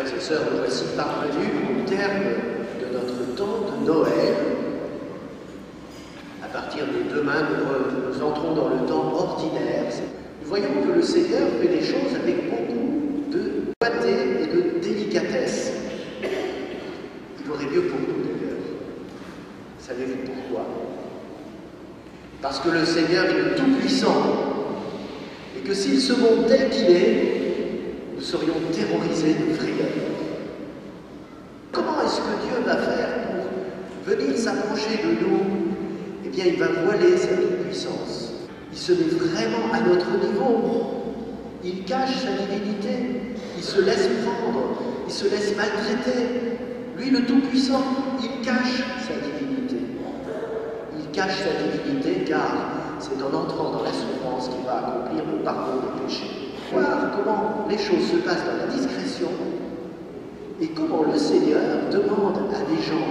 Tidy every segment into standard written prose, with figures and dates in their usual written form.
Frères et sœurs, nous voici parvenus au terme de notre temps de Noël. À partir de demain, nous entrons dans le temps ordinaire. Nous voyons que le Seigneur fait les choses avec beaucoup de doigté et de délicatesse. Il aurait mieux pour nous d'ailleurs. Savez-vous pourquoi? Parce que le Seigneur est le Tout-Puissant et que s'il se montre tel qu'il est, nous serions terrorisés de frayeur. Comment est-ce que Dieu va faire pour venir s'approcher de nous? Eh bien, il va voiler sa toute-puissance. Il se met vraiment à notre niveau. Il cache sa divinité. Il se laisse prendre. Il se laisse maltraiter. Lui, le Tout-Puissant, il cache sa divinité. Il cache sa divinité car c'est en entrant dans la souffrance qu'il va accomplir le pardon des péchés. Voir comment les choses se passent dans la discrétion et comment le Seigneur demande à des gens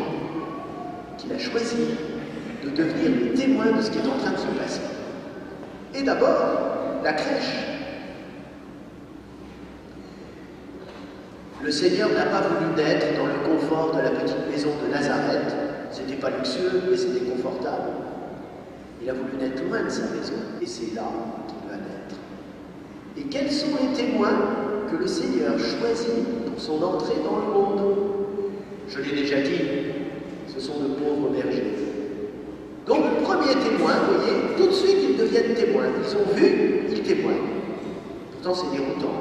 qu'il a choisis de devenir les témoins de ce qui est en train de se passer. Et d'abord, la crèche. Le Seigneur n'a pas voulu naître dans le confort de la petite maison de Nazareth. C'était pas luxueux, mais c'était confortable. Il a voulu naître loin de sa maison, et c'est là qu'il va naître. Et quels sont les témoins que le Seigneur choisit pour son entrée dans le monde? Je l'ai déjà dit, ce sont de pauvres bergers. Donc le premier témoin, vous voyez, tout de suite ils deviennent témoins. Ils ont vu, ils témoignent. Pourtant c'est déroutant.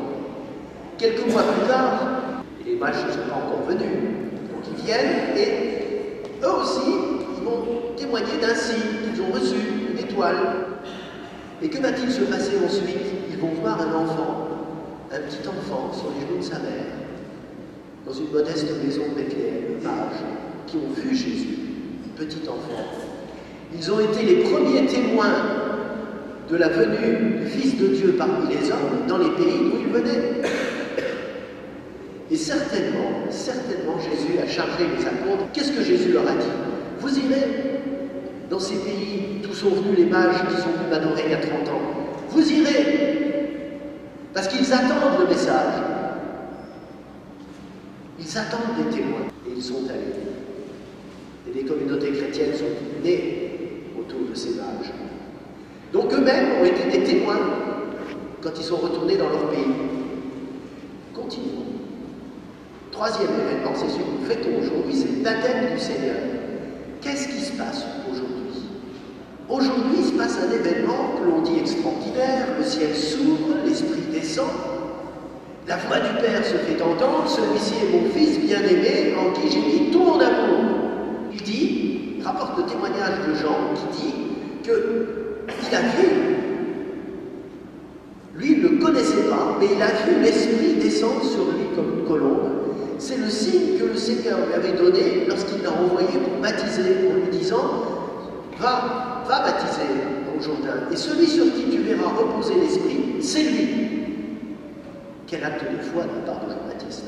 Quelques mois plus tard, les mages ne sont pas encore venus. Donc ils viennent et eux aussi, ils vont témoigner d'un signe qu'ils ont reçu, une étoile. Et que va-t-il se passer ensuite? Ils vont voir un enfant, un petit enfant sur les genoux de sa mère, dans une modeste maison de Bethléem, mages, qui ont vu Jésus, petit enfant. Ils ont été les premiers témoins de la venue du Fils de Dieu parmi les hommes dans les pays d'où il venait. Et certainement, Jésus a chargé les apôtres. Qu'est-ce que Jésus leur a dit? Vous irez dans ces pays d'où sont venus les mages qui sont venus m'adorer il y a 30 ans. Vous irez, parce qu'ils attendent le message. Ils attendent des témoins, et ils sont allés. Et des communautés chrétiennes sont nées autour de ces mages. Donc eux-mêmes ont été des témoins quand ils sont retournés dans leur pays. Continuons. Troisième événement, c'est celui que nous fêtons aujourd'hui, c'est le baptême du Seigneur. Qu'est-ce qui se passe aujourd'hui? Aujourd'hui, il se passe un événement que l'on dit extraordinaire, le ciel s'ouvre, l'Esprit descend, la voix du Père se fait entendre, celui-ci est mon Fils bien-aimé, en qui j'ai mis tout mon amour. Il rapporte le témoignage de Jean, qui dit qu'il a vu, lui il ne le connaissait pas, mais il a vu l'Esprit descendre sur lui comme une colombe. C'est le signe que le Seigneur lui avait donné lorsqu'il l'a envoyé pour baptiser, en lui disant « Va baptiser au Jourdain, et celui sur qui tu verras reposer l'Esprit, c'est lui. » Quel acte de foi de la part de Jean-Baptiste.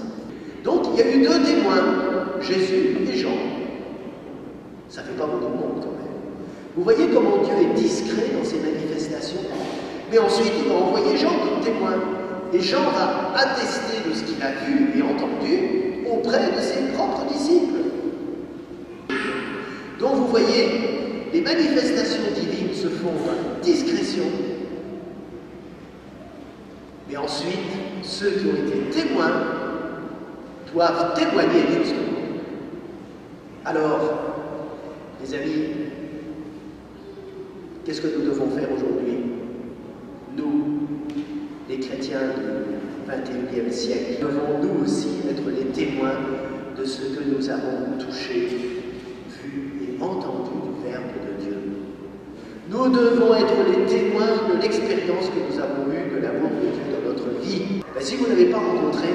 Donc il y a eu deux témoins, Jésus et Jean. Ça ne fait pas beaucoup de monde quand même. Vous voyez comment Dieu est discret dans ses manifestations. Mais ensuite il va envoyer Jean comme témoin. Et Jean va attester de ce qu'il a vu et entendu auprès de ses propres disciples. Donc vous voyez, les manifestations divines se font dans discrétion. Mais ensuite, ceux qui ont été témoins doivent témoigner justement. Alors, les amis, qu'est-ce que nous devons faire aujourd'hui? Nous, les chrétiens du XXIe siècle, devons nous aussi être les témoins de ce que nous avons touché, vu et entendu du Verbe de Dieu. Nous devons être les témoins de l'expérience que nous avons eue de l'amour de Dieu dans notre vie. Ben, si vous ne l'avez pas rencontré,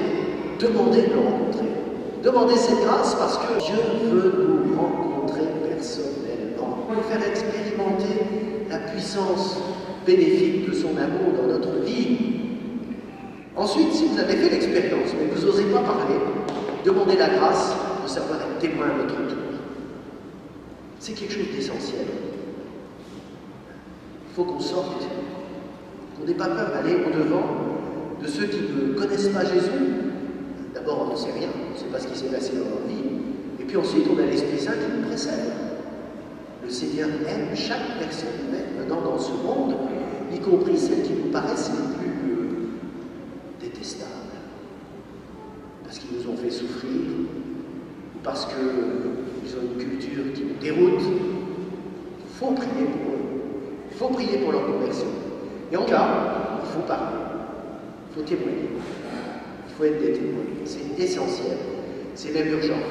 demandez de le rencontrer. Demandez cette grâce parce que Dieu veut nous rencontrer personnellement, pour nous faire expérimenter la puissance bénéfique de son amour dans notre vie. Ensuite, si vous avez fait l'expérience, mais que vous n'osez pas parler, demandez la grâce de savoir être témoin à votre tour. C'est quelque chose d'essentiel. Il faut qu'on sorte, qu'on n'ait pas peur d'aller au-devant de ceux qui ne connaissent pas Jésus, D'abord, on ne sait rien, on ne sait pas ce qui s'est passé dans leur vie. Et puis ensuite, on a l'Esprit Saint qui nous précède. Le Seigneur aime chaque personne humaine venant dans ce monde, y compris celles qui nous paraissent les plus détestables. Parce qu'ils nous ont fait souffrir, ou parce qu'ils ont une culture qui nous déroute. Il faut prier pour eux. Il faut prier pour leur conversion. Et en cas, il faut parler. Il faut témoigner. Il faut être des témoins. C'est essentiel. C'est même urgent.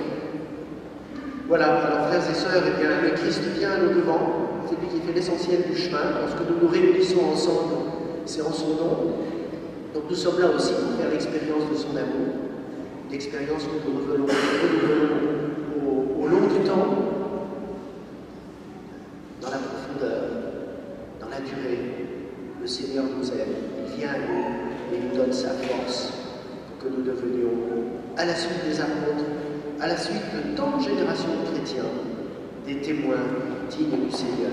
Voilà, alors frères et sœurs, eh bien, le Christ vient à nos devants. C'est lui qui fait l'essentiel du chemin. Lorsque nous nous réunissons ensemble, c'est en son nom. Donc nous sommes là aussi pour faire l'expérience de son amour. L'expérience que nous renouvelons au long du temps, dans la profondeur, dans la durée. Le Seigneur nous aime, il vient à nous et nous donne sa force pour que nous devenions, à la suite des apôtres, à la suite de tant de générations de chrétiens, des témoins dignes du Seigneur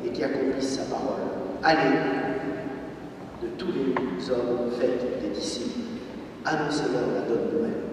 et qui accomplissent sa parole. Allez, de tous les hommes, faites des disciples, annoncez-leur la bonne nouvelle.